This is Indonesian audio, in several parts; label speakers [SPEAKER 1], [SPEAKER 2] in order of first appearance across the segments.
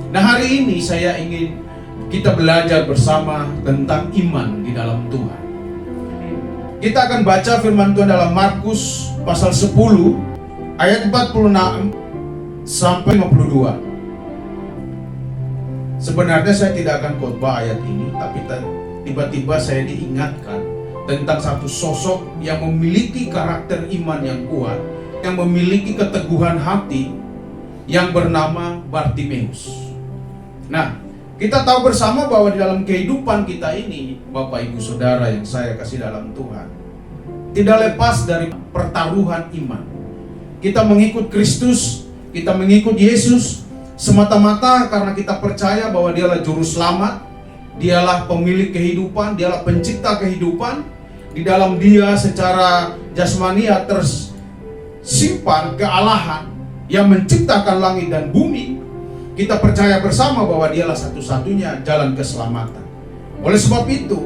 [SPEAKER 1] Nah, hari ini saya ingin kita belajar bersama tentang iman di dalam Tuhan. Kita akan baca firman Tuhan dalam Markus pasal 10 ayat 46 sampai 52. Sebenarnya saya tidak akan khotbah ayat ini, tapi tiba-tiba saya diingatkan tentang satu sosok yang memiliki karakter iman yang kuat, yang memiliki keteguhan hati, yang bernama Bartimeus. Nah, kita tahu bersama bahwa di dalam kehidupan kita ini, Bapak Ibu Saudara yang saya kasih dalam Tuhan, tidak lepas dari pertaruhan iman. Kita mengikut Kristus, kita mengikut Yesus semata-mata karena kita percaya bahwa Dialah juru selamat, Dialah pemilik kehidupan, Dialah pencipta kehidupan. Di dalam Dia secara jasmania tersimpan kealahan yang menciptakan langit dan bumi. Kita percaya bersama bahwa Dialah satu-satunya jalan keselamatan. Oleh sebab itu,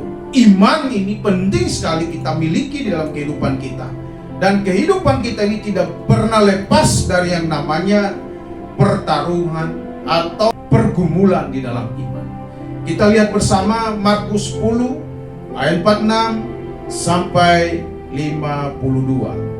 [SPEAKER 1] iman ini penting sekali kita miliki di dalam kehidupan kita. Dan kehidupan kita ini tidak pernah lepas dari yang namanya pertaruhan atau pergumulan di dalam iman. Kita lihat bersama Markus 10 ayat 46 sampai 52.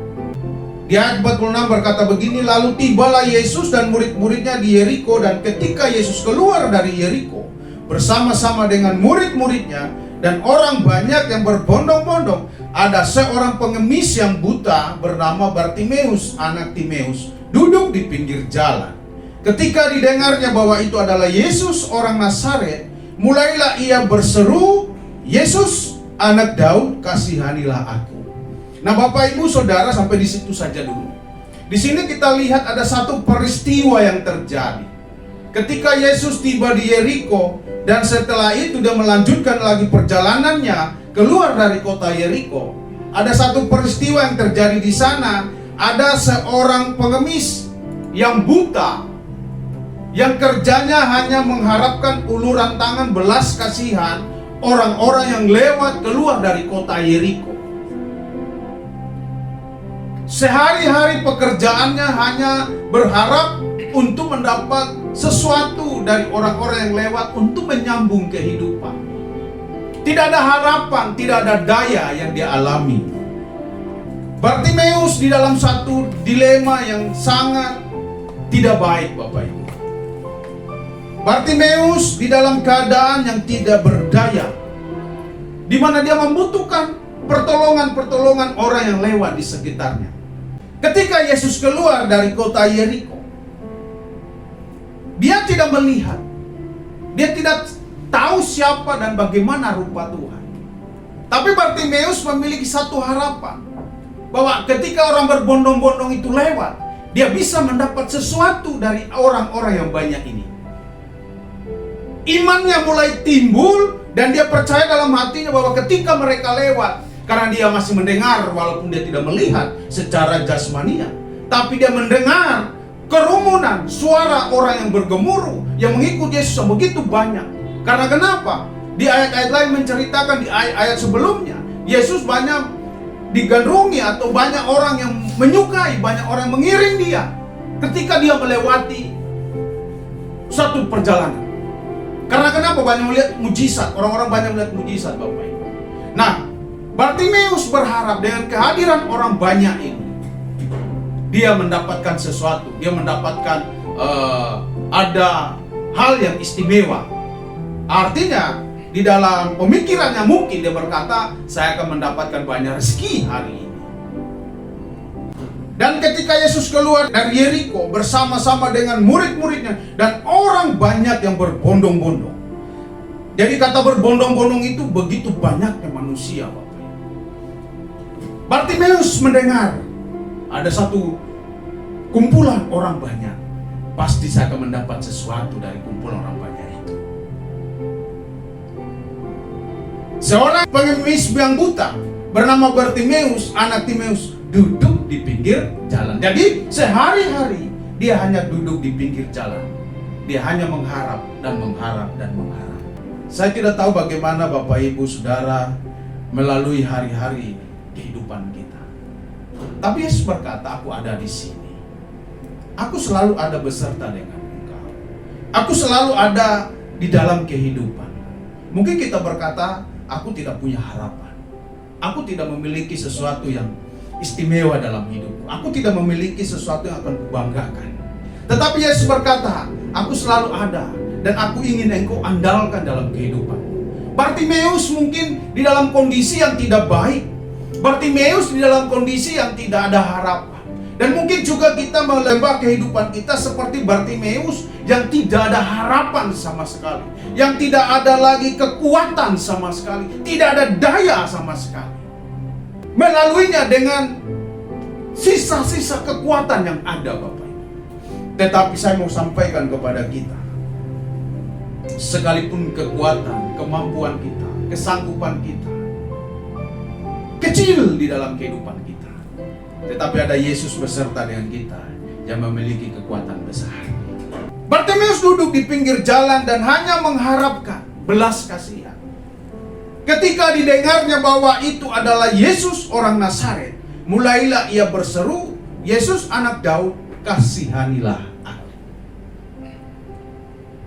[SPEAKER 1] Di ayat 46 berkata begini, lalu tibalah Yesus dan murid-muridnya di Yeriko, dan ketika Yesus keluar dari Yeriko bersama-sama dengan murid-muridnya dan orang banyak yang berbondong-bondong, ada seorang pengemis yang buta bernama Bartimeus, anak Timeus, duduk di pinggir jalan. Ketika didengarnya bahwa itu adalah Yesus orang Nazaret, mulailah ia berseru, Yesus anak Daud, kasihanilah aku. Nah, Bapak Ibu Saudara, sampai di situ saja dulu. Di sini kita lihat ada satu peristiwa yang terjadi. Ketika Yesus tiba di Yeriko dan setelah itu dia melanjutkan lagi perjalanannya keluar dari kota Yeriko, ada satu peristiwa yang terjadi di sana. Ada seorang pengemis yang buta, yang kerjanya hanya mengharapkan uluran tangan belas kasihan orang-orang yang lewat keluar dari kota Yeriko. Sehari-hari pekerjaannya hanya berharap untuk mendapat sesuatu dari orang-orang yang lewat untuk menyambung kehidupan. Tidak ada harapan, tidak ada daya yang dia alami. Bartimeus di dalam satu dilema yang sangat tidak baik, Bapak Ibu. Bartimeus di dalam keadaan yang tidak berdaya, di mana dia membutuhkan pertolongan orang yang lewat di sekitarnya. Ketika Yesus keluar dari kota Yeriko, dia tidak melihat, dia tidak tahu siapa dan bagaimana rupa Tuhan. Tapi Bartimeus memiliki satu harapan, bahwa ketika orang berbondong-bondong itu lewat, dia bisa mendapat sesuatu dari orang-orang yang banyak ini. Imannya mulai timbul dan dia percaya dalam hatinya bahwa ketika mereka lewat, karena dia masih mendengar walaupun dia tidak melihat secara jasmania, tapi dia mendengar kerumunan suara orang yang bergemuruh yang mengikut Yesus yang begitu banyak. Karena kenapa? Di ayat-ayat lain menceritakan, di ayat-ayat sebelumnya, Yesus banyak digandrungi atau banyak orang yang menyukai, banyak orang yang mengiring dia ketika dia melewati satu perjalanan. Karena kenapa? Banyak melihat mujizat, orang-orang banyak melihat mujizat, Bapak Ibu. Nah, Bartimeus berharap dengan kehadiran orang banyak ini, dia mendapatkan sesuatu, dia mendapatkan ada hal yang istimewa. Artinya, di dalam pemikirannya mungkin dia berkata, saya akan mendapatkan banyak rezeki hari ini. Dan ketika Yesus keluar dari Yeriko bersama-sama dengan murid-muridnya dan orang banyak yang berbondong-bondong. Jadi kata berbondong-bondong itu begitu banyaknya manusia, Bapak. Bartimeus mendengar ada satu kumpulan orang banyak. Pasti saya akan mendapat sesuatu dari kumpulan orang banyak itu. Seorang pengemis yang buta bernama Bartimeus, anak Timeus, duduk di pinggir jalan. Jadi sehari-hari dia hanya duduk di pinggir jalan. Dia hanya mengharap dan mengharap dan mengharap. Saya tidak tahu bagaimana Bapak Ibu Saudara melalui hari-hari kehidupan kita. Tapi Yesus berkata, aku ada di sini. Aku selalu ada beserta dengan engkau. Aku selalu ada di dalam kehidupan. Mungkin kita berkata, aku tidak punya harapan. Aku tidak memiliki sesuatu yang istimewa dalam hidupku. Aku tidak memiliki sesuatu yang akan kubanggakan. Tetapi Yesus berkata, aku selalu ada dan aku ingin engkau andalkan dalam kehidupan. Bartimeus mungkin di dalam kondisi yang tidak baik. Bartimeus di dalam kondisi yang tidak ada harapan. Dan mungkin juga kita melembah kehidupan kita seperti Bartimeus yang tidak ada harapan sama sekali. Yang tidak ada lagi kekuatan sama sekali. Tidak ada daya sama sekali. Melaluinya dengan sisa-sisa kekuatan yang ada, Bapak Ibu. Tetapi saya mau sampaikan kepada kita, sekalipun kekuatan, kemampuan kita, kesanggupan kita kecil di dalam kehidupan kita, tetapi ada Yesus beserta dengan kita yang memiliki kekuatan besar. Bartimeus duduk di pinggir jalan dan hanya mengharapkan belas kasihan. Ketika didengarnya bahwa itu adalah Yesus orang Nazaret, mulailah ia berseru, Yesus anak Daud, kasihanilah aku.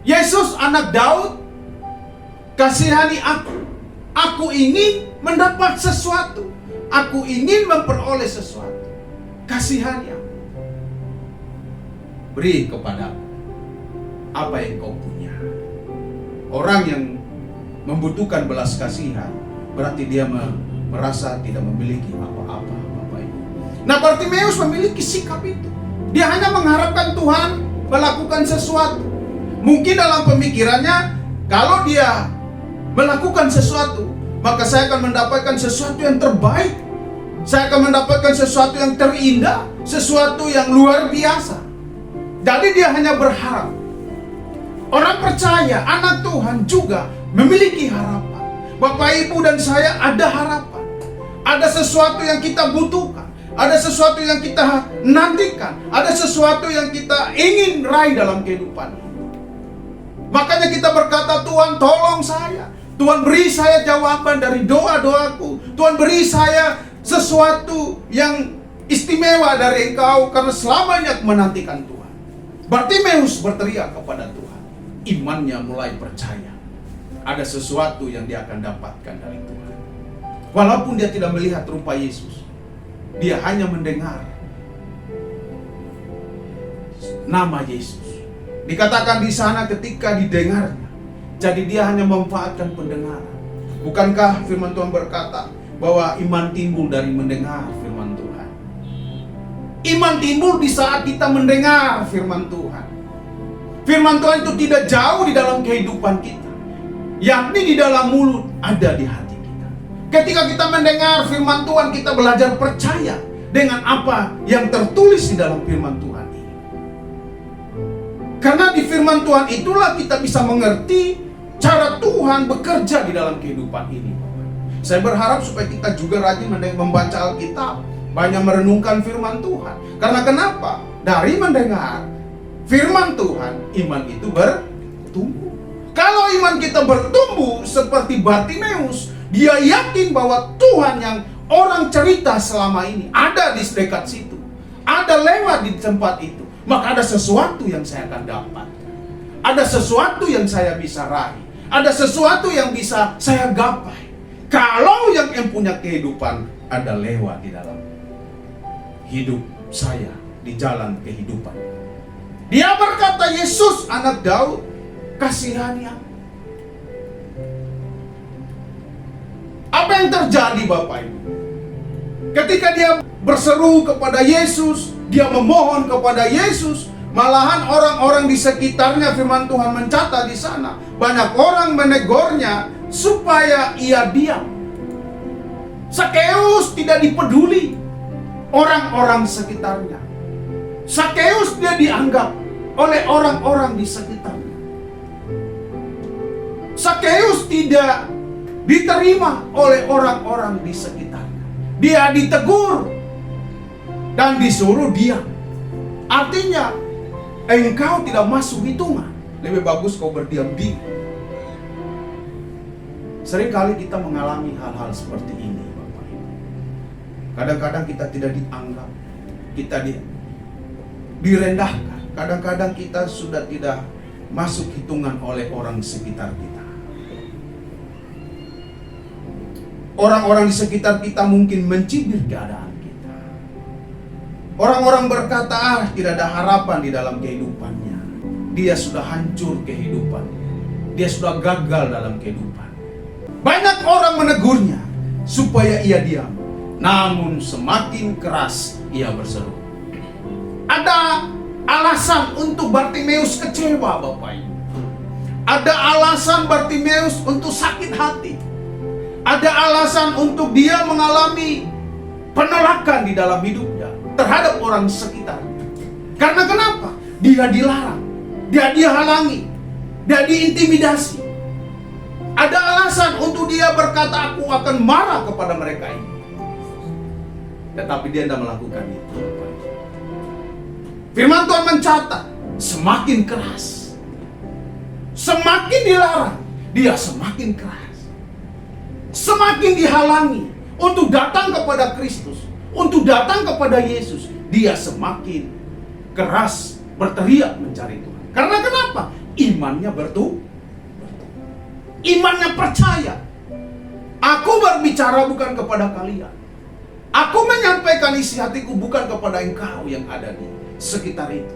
[SPEAKER 1] Yesus anak Daud, kasihani aku. Aku ingin mendapat sesuatu. Aku ingin memperoleh sesuatu. Kasihani aku. Beri kepadaku apa yang kau punya. Orang yang membutuhkan belas kasihan berarti dia merasa tidak memiliki apa-apa, Bapak Ibu. Nah, Bartimeus memiliki sikap itu. Dia hanya mengharapkan Tuhan melakukan sesuatu. Mungkin dalam pemikirannya, kalau dia melakukan sesuatu, maka saya akan mendapatkan sesuatu yang terbaik. Saya akan mendapatkan sesuatu yang terindah, sesuatu yang luar biasa. Jadi dia hanya berharap. Orang percaya, anak Tuhan juga memiliki harapan. Bapak Ibu dan saya ada harapan. Ada sesuatu yang kita butuhkan. Ada sesuatu yang kita nantikan. Ada sesuatu yang kita ingin raih dalam kehidupan. Makanya kita berkata, Tuhan tolong saya. Tuhan beri saya jawaban dari doa-doaku. Tuhan beri saya sesuatu yang istimewa dari Engkau, karena selamanya aku menantikan Tuhan. Bartimeus berteriak kepada Tuhan. Imannya mulai percaya. Ada sesuatu yang dia akan dapatkan dari Tuhan. Walaupun dia tidak melihat rupa Yesus, dia hanya mendengar nama Yesus. Dikatakan di sana ketika didengarnya, jadi dia hanya memanfaatkan pendengaran. Bukankah firman Tuhan berkata bahwa iman timbul dari mendengar firman Tuhan? Iman timbul di saat kita mendengar firman Tuhan. Firman Tuhan itu tidak jauh di dalam kehidupan kita, yakni di dalam mulut, ada di hati kita. Ketika kita mendengar firman Tuhan, kita belajar percaya dengan apa yang tertulis di dalam firman Tuhan ini. Karena di firman Tuhan itulah kita bisa mengerti cara Tuhan bekerja di dalam kehidupan ini. Saya berharap supaya kita juga rajin membaca Alkitab, banyak merenungkan firman Tuhan. Karena kenapa? Dari mendengar firman Tuhan, iman itu bertumbuh. Kalau iman kita bertumbuh seperti Bartimeus, dia yakin bahwa Tuhan yang orang cerita selama ini ada di dekat situ, ada lewat di tempat itu, maka ada sesuatu yang saya akan dapat. Ada sesuatu yang saya bisa raih. Ada sesuatu yang bisa saya gapai. Kalau yang punya kehidupan ada lewat di dalam hidup saya, di jalan kehidupan. Dia berkata, Yesus anak Daud, kasihani aku. Apa yang terjadi, Bapak Ibu? Ketika dia berseru kepada Yesus, dia memohon kepada Yesus, malahan orang-orang di sekitarnya, firman Tuhan mencatat di sana, banyak orang menegurnya supaya ia diam. Sakeus tidak dipeduli orang-orang sekitarnya. Sakeus dia dianggap oleh orang-orang di sekitarnya. Sakeus tidak diterima oleh orang-orang di sekitarnya. Dia ditegur dan disuruh diam. Artinya, engkau tidak masuk hitungan. Lebih bagus kau berdiam diri. Seringkali kita mengalami hal-hal seperti ini, Bapak Ibu. Kadang-kadang kita tidak dianggap, kita direndahkan. Kadang-kadang kita sudah tidak masuk hitungan oleh orang sekitar kita. Orang-orang di sekitar kita mungkin mencibir keadaan kita. Orang-orang berkata, tidak ada harapan di dalam kehidupannya. Dia sudah hancur kehidupannya. Dia sudah gagal dalam kehidupan. Banyak orang menegurnya supaya ia diam. Namun semakin keras ia berseru. Ada alasan untuk Bartimeus kecewa, Bapak Ibu. Ada alasan Bartimeus untuk sakit hati. Ada alasan untuk dia mengalami penolakan di dalam hidupnya terhadap orang sekitar. Karena kenapa? Dia dilarang, dia dihalangi, dia diintimidasi. Ada alasan untuk dia berkata, aku akan marah kepada mereka ini. Tetapi dia tidak melakukan itu. Firman Tuhan mencatat, semakin keras, semakin dilarang, dia semakin keras. Semakin dihalangi untuk datang kepada Kristus, untuk datang kepada Yesus, dia semakin keras berteriak mencari Tuhan. Karena kenapa? Imannya bertumbuh. Imannya percaya. Aku berbicara bukan kepada kalian. Aku menyampaikan isi hatiku bukan kepada engkau yang ada di sekitar itu.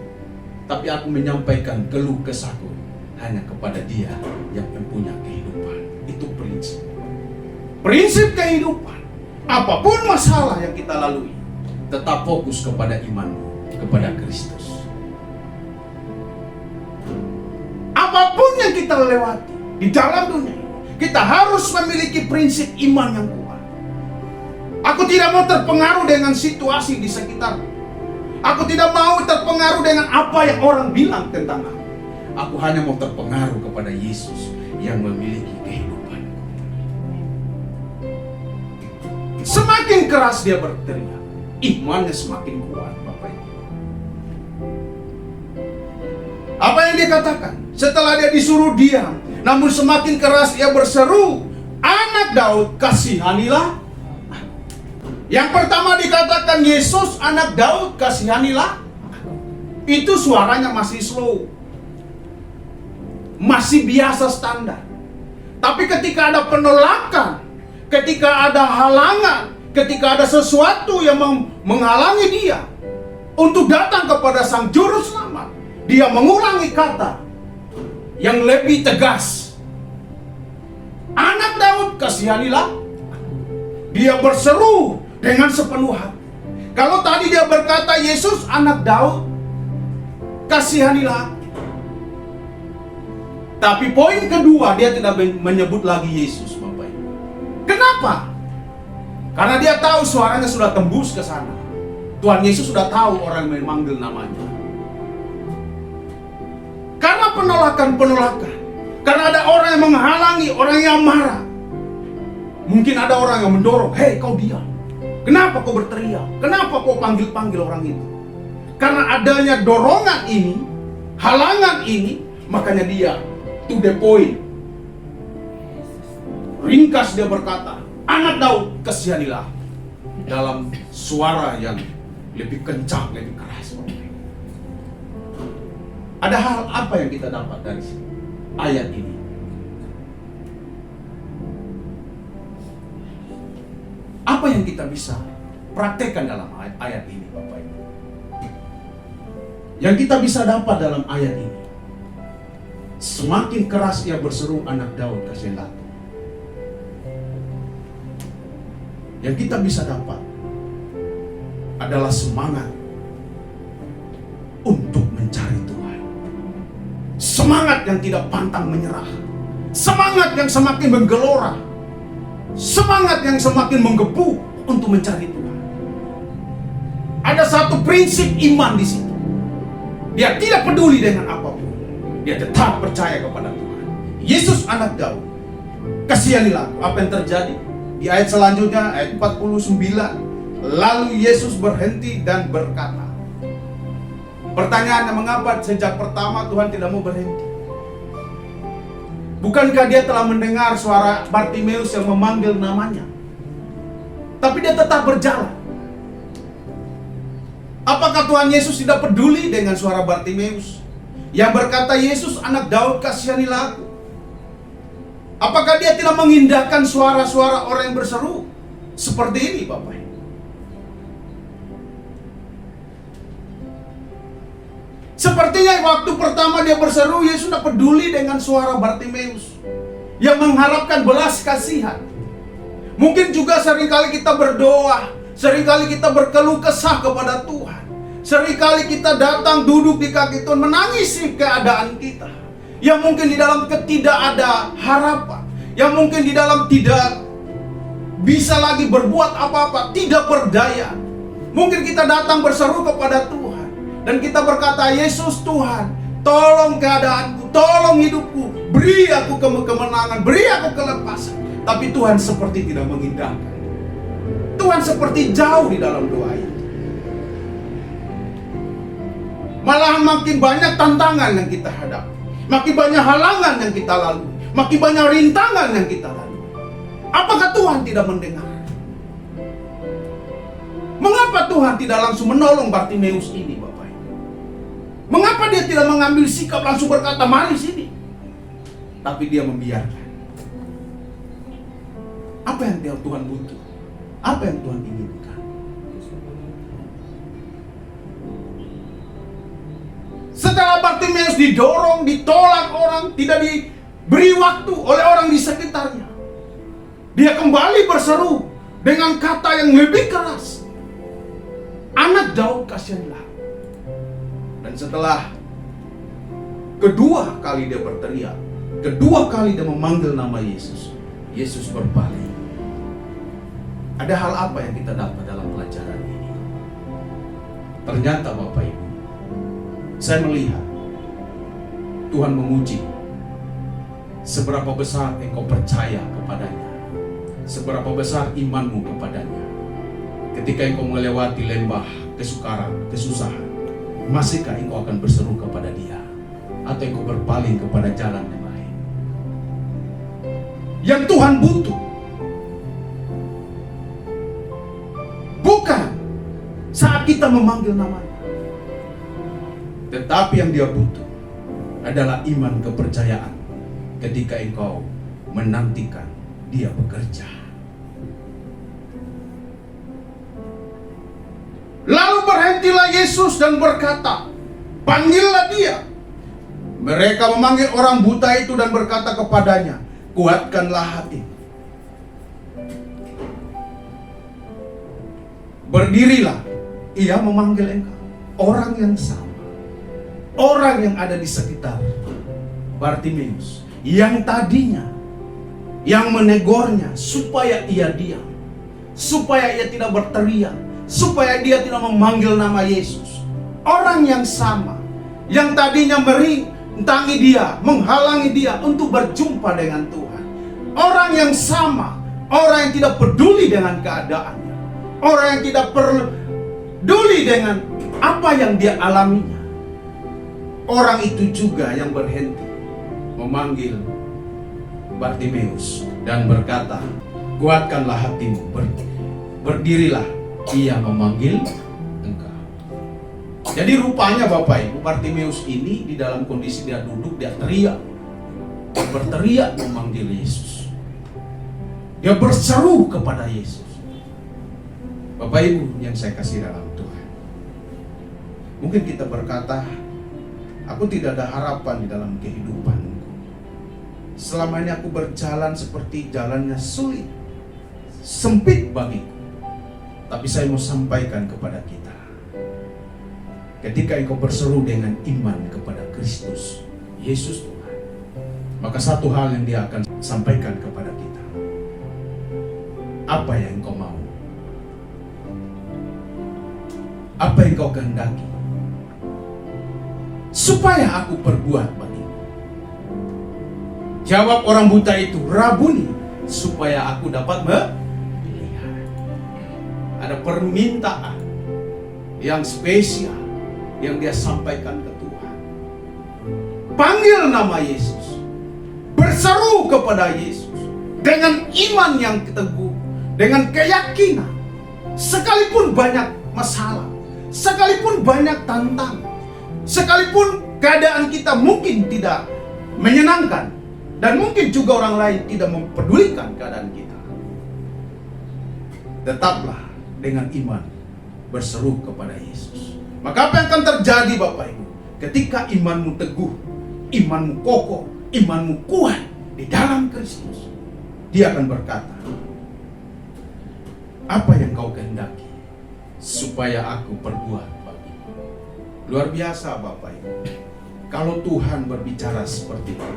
[SPEAKER 1] Tapi aku menyampaikan keluh kesahku hanya kepada Dia yang mempunyai kehidupan. Itu prinsip. Prinsip kehidupan. Apapun masalah yang kita lalui, tetap fokus kepada iman, kepada Kristus. Apapun yang kita lewati di dalam dunia ini, kita harus memiliki prinsip iman yang kuat. Aku tidak mau terpengaruh dengan situasi di sekitar. Aku tidak mau terpengaruh dengan apa yang orang bilang tentang aku. Aku hanya mau terpengaruh kepada Yesus yang memiliki kehidupan. Semakin keras dia berteriak, imannya semakin kuat, Bapak Ibu. Apa yang dia katakan? Setelah dia disuruh diam, namun semakin keras dia berseru, anak Daud, kasihanilah. Yang pertama dikatakan, Yesus anak Daud, kasihanilah. Itu suaranya masih slow, masih biasa standar. Tapi ketika ada penolakan, ketika ada halangan, ketika ada sesuatu yang menghalangi dia untuk datang kepada Sang Juru Selamat, dia mengulangi kata yang lebih tegas. Anak Daud, kasihanilah. Dia berseru dengan sepenuh hati. Kalau tadi dia berkata, Yesus anak Daud, kasihanilah. Tapi poin kedua, dia tidak menyebut lagi Yesus, Bapak Ibu. Kenapa? Karena dia tahu suaranya sudah tembus ke sana. Tuhan Yesus sudah tahu orang yang memanggil namanya. Karena penolakan-penolakan, karena ada orang yang menghalangi, orang yang marah. Mungkin ada orang yang mendorong, hei kau diam. Kenapa kau berteriak? Kenapa kau panggil-panggil orang itu? Karena adanya dorongan ini, halangan ini, makanya dia to the point. Ringkas dia berkata, anak Daud, kasihanilah. Dalam suara yang lebih kencang, lebih keras. Ada hal apa yang kita dapat dari ayat ini? Apa yang kita bisa praktekkan dalam ayat ini, Bapak Ibu? Yang kita bisa dapat dalam ayat ini, semakin keras ia berseru, anak Daud, kasihanilah. Yang kita bisa dapat adalah semangat untuk mencari Tuhan. Semangat yang tidak pantang menyerah. Semangat yang semakin menggelora. Semangat yang semakin menggebu untuk mencari Tuhan. Ada satu prinsip iman di situ. Dia tidak peduli dengan apapun. Dia tetap percaya kepada Tuhan. Yesus anak Daud, kasihanilah. Apa yang terjadi? Di ayat selanjutnya, ayat 49, lalu Yesus berhenti dan berkata. Pertanyaannya, mengapa sejak pertama Tuhan tidak mau berhenti? Bukankah dia telah mendengar suara Bartimeus yang memanggil namanya? Tapi dia tetap berjalan. Apakah Tuhan Yesus tidak peduli dengan suara Bartimeus? yang berkata, Yesus anak Daud kasihanilah aku. Apakah dia tidak mengindahkan suara-suara orang yang berseru seperti ini, Bapak? Sepertinya waktu pertama dia berseru, Yesus tidak peduli dengan suara Bartimeus yang mengharapkan belas kasihan. Mungkin juga seringkali kita berdoa, seringkali kita berkeluh kesah kepada Tuhan. Seringkali kita datang duduk di kaki Tuhan, menangisi keadaan kita yang mungkin di dalam tidak ada harapan, yang mungkin di dalam tidak bisa lagi berbuat apa-apa, tidak berdaya. Mungkin kita datang berseru kepada Tuhan dan kita berkata, Yesus Tuhan, tolong keadaanku, tolong hidupku, beri aku kemenangan, beri aku kelepasan. Tapi Tuhan seperti tidak mengindahkan. Tuhan seperti jauh di dalam doa itu. Malahan makin banyak tantangan yang kita hadapi, makin banyak halangan yang kita lalui, makin banyak rintangan yang kita lalui. Apakah Tuhan tidak mendengar? Mengapa Tuhan tidak langsung menolong Bartimeus ini, Bapak? Mengapa dia tidak mengambil sikap langsung berkata, mari sini? Tapi dia membiarkan. Apa yang Tuhan butuh? Apa yang Tuhan inginkan? Setelah Bartimeus didorong, ditolak orang, tidak diberi waktu oleh orang di sekitarnya, dia kembali berseru dengan kata yang lebih keras, anak Daud kasihanilah. Dan setelah kedua kali dia berteriak, kedua kali dia memanggil nama Yesus, Yesus berpaling. Ada hal apa yang kita dapat dalam pelajaran ini? Ternyata Bapak Ibu, saya melihat Tuhan menguji seberapa besar engkau percaya kepadanya, seberapa besar imanmu kepadanya. Ketika engkau melewati lembah kesukaran, kesusahan, masihkah engkau akan berseru kepada Dia, atau engkau berpaling kepada jalan yang lain? Yang Tuhan butuh bukan saat kita memanggil namanya, tetapi yang Dia butuh adalah iman kepercayaan ketika engkau menantikan Dia bekerja. Lalu berhentilah Yesus dan berkata, panggillah dia. Mereka memanggil orang buta itu dan berkata kepadanya, kuatkanlah hati. Berdirilah. Ia memanggil engkau. Orang yang sama. Orang yang ada di sekitar Bartimeus, yang tadinya yang menegurnya supaya ia diam, supaya ia tidak berteriak, supaya dia tidak memanggil nama Yesus. Orang yang sama yang tadinya merintangi dia, menghalangi dia untuk berjumpa dengan Tuhan. Orang yang sama, orang yang tidak peduli dengan keadaannya, orang yang tidak peduli dengan apa yang dia alaminya. Orang itu juga yang berhenti memanggil Bartimeus dan berkata, kuatkanlah hatimu, berdirilah. Ia memanggil engkau. Jadi rupanya Bapak Ibu, Bartimeus ini di dalam kondisi dia duduk, dia teriak, berteriak memanggil Yesus. Dia berseru kepada Yesus. Bapak Ibu yang saya kasih dalam Tuhan, mungkin kita berkata, aku tidak ada harapan di dalam kehidupanku. Selama ini aku berjalan seperti jalannya sulit, sempit bagiku. Tapi saya mau sampaikan kepada kita, ketika engkau berseru dengan iman kepada Kristus Yesus Tuhan, maka satu hal yang Dia akan sampaikan kepada kita. Apa yang engkau mau? Apa yang engkau kehendaki supaya aku perbuat bagimu? Jawab orang buta itu, Rabuni, supaya aku dapat melihat. Ada permintaan yang spesial yang dia sampaikan ke Tuhan. Panggil nama Yesus, berseru kepada Yesus dengan iman yang teguh, dengan keyakinan. Sekalipun banyak masalah, sekalipun banyak tantangan, sekalipun keadaan kita mungkin tidak menyenangkan, dan mungkin juga orang lain tidak mempedulikan keadaan kita. Tetaplah dengan iman berseru kepada Yesus. Maka apa yang akan terjadi Bapak Ibu? Ketika imanmu teguh, imanmu kokoh, imanmu kuat di dalam Kristus, Dia akan berkata, apa yang kau kehendaki supaya aku perbuat bagimu. Luar biasa Bapak Ibu. Kalau Tuhan berbicara seperti itu,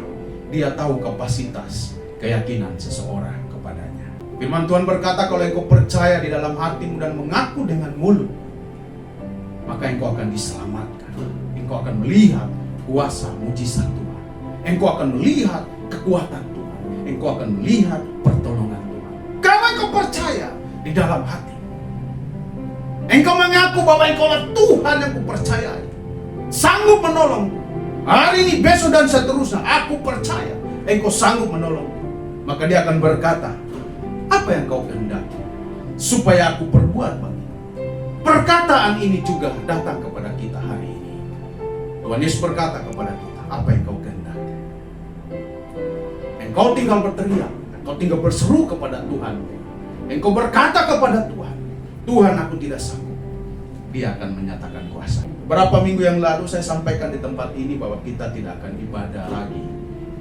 [SPEAKER 1] Dia tahu kapasitas keyakinan seseorang kepadanya. Firman Tuhan berkata, kalau engkau percaya di dalam hatimu dan mengaku dengan mulut, maka engkau akan diselamatkan. Engkau akan melihat kuasa mujizat Tuhan. Engkau akan melihat kekuatan Tuhan. Engkau akan melihat pertolongan Tuhan. Kalau engkau percaya di dalam hati, engkau mengaku bahwa engkau adalah Tuhan yang kupercayai, sanggup menolong hari ini, besok, dan seterusnya. Aku percaya engkau sanggup menolong. Maka Dia akan berkata, apa yang kau kehendaki supaya aku perbuat bagimu. Perkataan ini juga datang kepada kita hari ini. Tuhan Yesus berkata kepada kita, apa yang kau kehendaki. Engkau tinggal berteriak, engkau tinggal berseru kepada Tuhan. Engkau berkata kepada Tuhan, Tuhan, aku tidak sanggup. Dia akan menyatakan kuasa. Beberapa minggu yang lalu saya sampaikan di tempat ini bahwa kita tidak akan ibadah lagi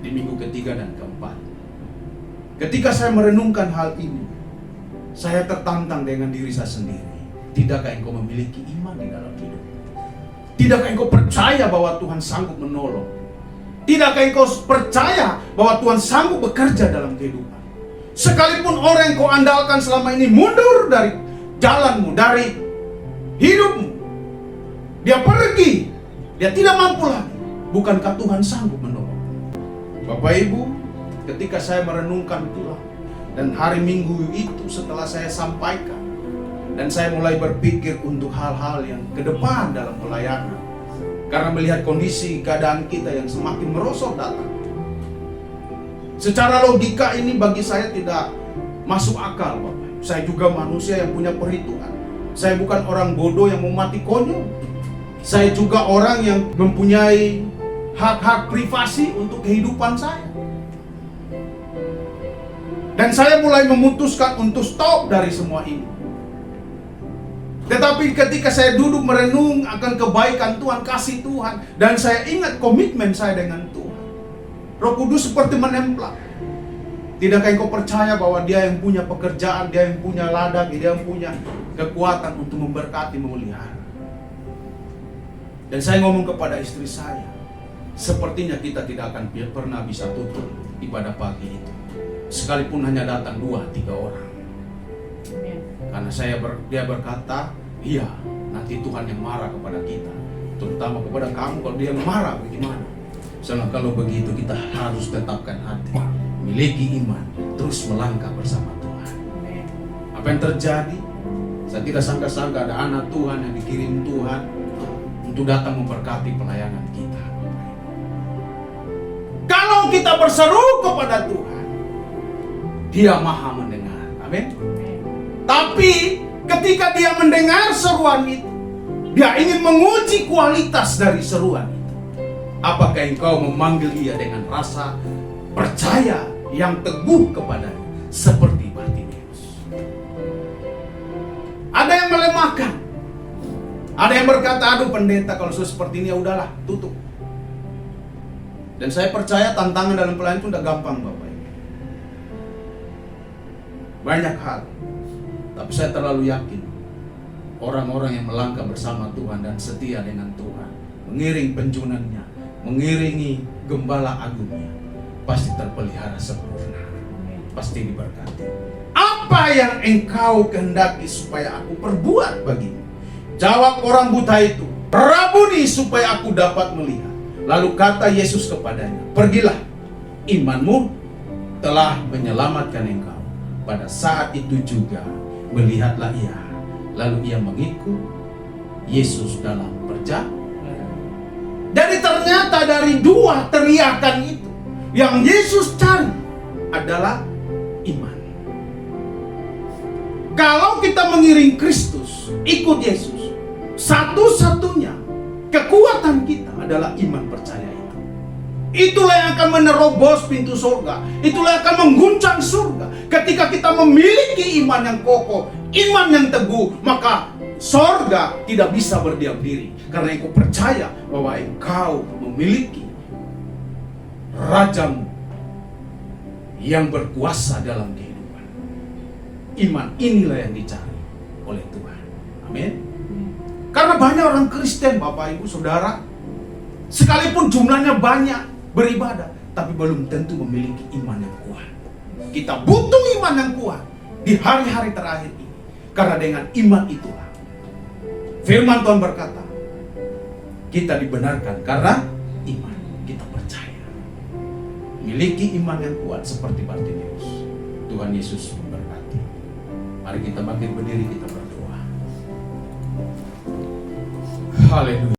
[SPEAKER 1] di minggu ketiga dan keempat. Ketika saya merenungkan hal ini, saya tertantang dengan diri saya sendiri. Tidakkah engkau memiliki iman di dalam hidup? Tidakkah engkau percaya bahwa Tuhan sanggup menolong? Tidakkah engkau percaya bahwa Tuhan sanggup bekerja dalam kehidupan? Sekalipun orang yang kau andalkan selama ini mundur dari jalanmu, dari hidupmu, dia pergi, dia tidak mampu lagi, bukankah Tuhan sanggup menolong? Bapak Ibu, ketika saya merenungkan pulang, dan hari Minggu itu setelah saya sampaikan, dan saya mulai berpikir untuk hal-hal yang ke depan dalam pelayanan, karena melihat kondisi keadaan kita yang semakin merosot datang. Secara logika ini bagi saya tidak masuk akal, Bapak. Saya juga manusia yang punya perhitungan. Saya bukan orang bodoh yang mau mati konyol. Saya juga orang yang mempunyai hak-hak privasi untuk kehidupan saya. Dan saya mulai memutuskan untuk stop dari semua ini. Tetapi ketika saya duduk merenung akan kebaikan Tuhan, kasih Tuhan, dan saya ingat komitmen saya dengan Tuhan, Roh Kudus seperti menempel. Tidakkah engkau percaya bahwa Dia yang punya pekerjaan, Dia yang punya ladang, Dia yang punya kekuatan untuk memberkati, memelihara. Dan saya ngomong kepada istri saya, sepertinya kita tidak akan pernah bisa tutup ibadah pagi itu, sekalipun hanya datang 2-3 orang. Karena dia berkata, iya, nanti Tuhan yang marah kepada kita, terutama kepada kamu. Kalau Dia marah bagaimana? Soalnya kalau begitu kita harus tetapkan hati, miliki iman, terus melangkah bersama Tuhan. Apa yang terjadi? Saya tidak sangka-sangka ada anak Tuhan yang dikirim Tuhan untuk datang memberkati pelayanan kita. Kalau kita berseru kepada Tuhan, Dia maha mendengar. Amin. Tapi ketika Dia mendengar seruan itu, Dia ingin menguji kualitas dari seruan itu. Apakah engkau memanggil Dia dengan rasa percaya yang teguh kepadanya, seperti Bartimeus? Ada yang melemahkan, ada yang berkata, aduh pendeta, kalau seperti ini ya udahlah, tutup. Dan saya percaya tantangan dalam pelayanan itu tidak gampang, Bapak. Banyak hal. Tapi saya terlalu yakin orang-orang yang melangkah bersama Tuhan dan setia dengan Tuhan, mengiring penjunannya, mengiringi gembala agungnya, pasti terpelihara sempurna, pasti diberkati. Apa yang engkau kehendaki supaya aku perbuat bagimu? Jawab orang buta itu, Rabuni, supaya aku dapat melihat. Lalu kata Yesus kepadanya, pergilah, imanmu telah menyelamatkan engkau. Pada saat itu juga melihatlah ia, lalu ia mengikut Yesus dalam perjalanan. Jadi ternyata dari 2 teriakan itu, yang Yesus cari adalah iman. Kalau kita mengiring Kristus, ikut Yesus, satu-satunya kekuatan kita adalah iman percaya itu. Itulah yang akan menerobos pintu surga. Itulah yang akan mengguncang surga. Ketika kita memiliki iman yang kokoh, iman yang teguh, maka surga tidak bisa berdiam diri. Karena engkau percaya bahwa engkau memiliki Rajamu yang berkuasa dalam kehidupan. Iman inilah yang dicari oleh Tuhan. Amin. Karena banyak orang Kristen, Bapak Ibu Saudara, sekalipun jumlahnya banyak beribadah, tapi belum tentu memiliki iman yang kuat. Kita butuh iman yang kuat di hari-hari terakhir ini. Karena dengan iman itulah firman Tuhan berkata, kita dibenarkan karena iman. Kita percaya. Miliki iman yang kuat seperti Bartimeus. Tuhan Yesus memberkati. Mari kita bangkit berdiri, kita berdoa. Haleluya.